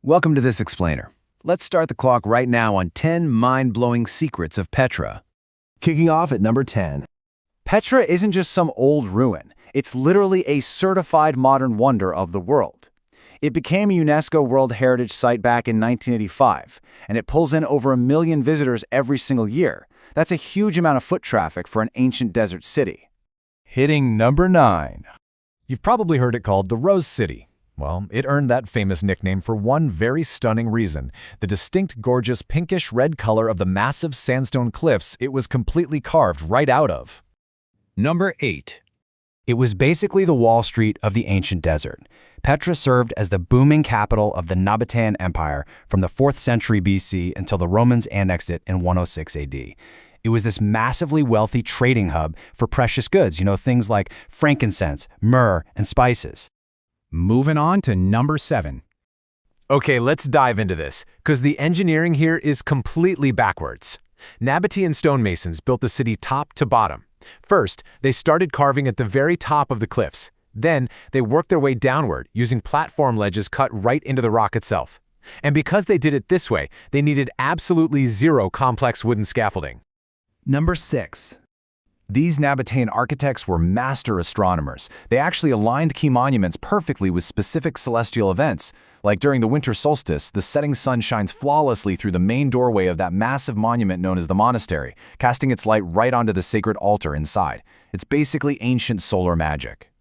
Welcome to this explainer. Let's start the clock right now on 10 mind-blowing secrets of Petra. Kicking off at number 10. Petra isn't just some old ruin. It's literally a certified modern wonder of the world. It became a UNESCO World Heritage Site back in 1985, and it pulls in over 1 million visitors every single year. That's a huge amount of foot traffic for an ancient desert city. Hitting number 9. You've probably heard it called the Rose City. Well, it earned that famous nickname for one very stunning reason: the distinct, gorgeous pinkish-red color of the massive sandstone cliffs it was completely carved right out of. Number 8. It was basically the Wall Street of the ancient desert. Petra served as the booming capital of the Nabataean Empire from the 4th century BC until the Romans annexed it in 106 AD. It was this massively wealthy trading hub for precious goods, things like frankincense, myrrh, and spices. Moving on to number 7. Okay, let's dive into this, because the engineering here is completely backwards. Nabataean stonemasons built the city top to bottom. First, they started carving at the very top of the cliffs. Then, they worked their way downward using platform ledges cut right into the rock itself. And because they did it this way, they needed absolutely zero complex wooden scaffolding. Number 6. These Nabataean architects were master astronomers. They actually aligned key monuments perfectly with specific celestial events. Like during the winter solstice, the setting sun shines flawlessly through the main doorway of that massive monument known as the monastery, casting its light right onto the sacred altar inside. It's basically ancient solar magic.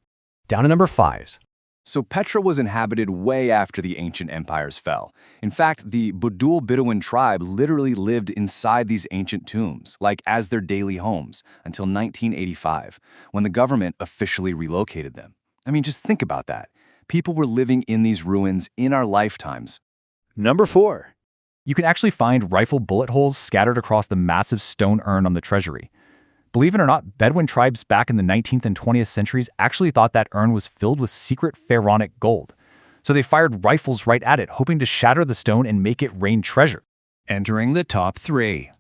Down to number 5. So Petra was inhabited way after the ancient empires fell. In fact, the Bedouin tribe literally lived inside these ancient tombs, like as their daily homes, until 1985, when the government officially relocated them. I mean, just think about that. People were living in these ruins in our lifetimes. Number 4. You can actually find rifle bullet holes scattered across the massive stone urn on the treasury. Believe it or not, Bedouin tribes back in the 19th and 20th centuries actually thought that urn was filled with secret pharaonic gold. So they fired rifles right at it, hoping to shatter the stone and make it rain treasure. Entering the top 3.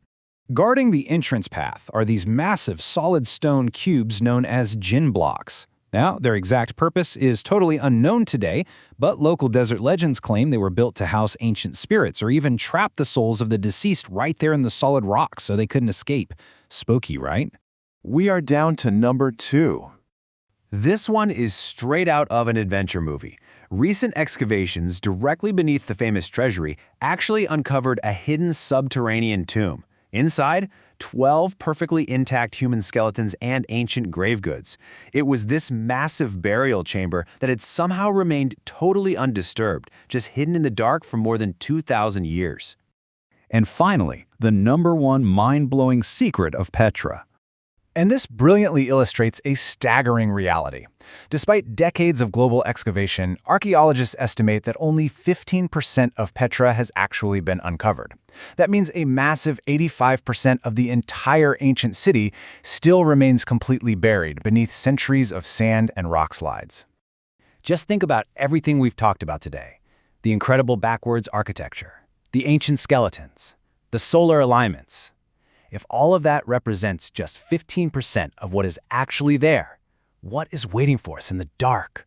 Guarding the entrance path are these massive solid stone cubes known as Djinn blocks. Now, their exact purpose is totally unknown today, but local desert legends claim they were built to house ancient spirits or even trap the souls of the deceased right there in the solid rock so they couldn't escape. Spooky, right? We are down to number 2. This one is straight out of an adventure movie. Recent excavations directly beneath the famous treasury actually uncovered a hidden subterranean tomb. Inside, 12 perfectly intact human skeletons and ancient grave goods. It was this massive burial chamber that had somehow remained totally undisturbed, just hidden in the dark for more than 2,000 years. And finally, the number 1 mind-blowing secret of Petra. And this brilliantly illustrates a staggering reality. Despite decades of global excavation, archaeologists estimate that only 15% of Petra has actually been uncovered. That means a massive 85% of the entire ancient city still remains completely buried beneath centuries of sand and rock slides. Just think about everything we've talked about today: the incredible backwards architecture, the ancient skeletons, the solar alignments. If all of that represents just 15% of what is actually there, what is waiting for us in the dark?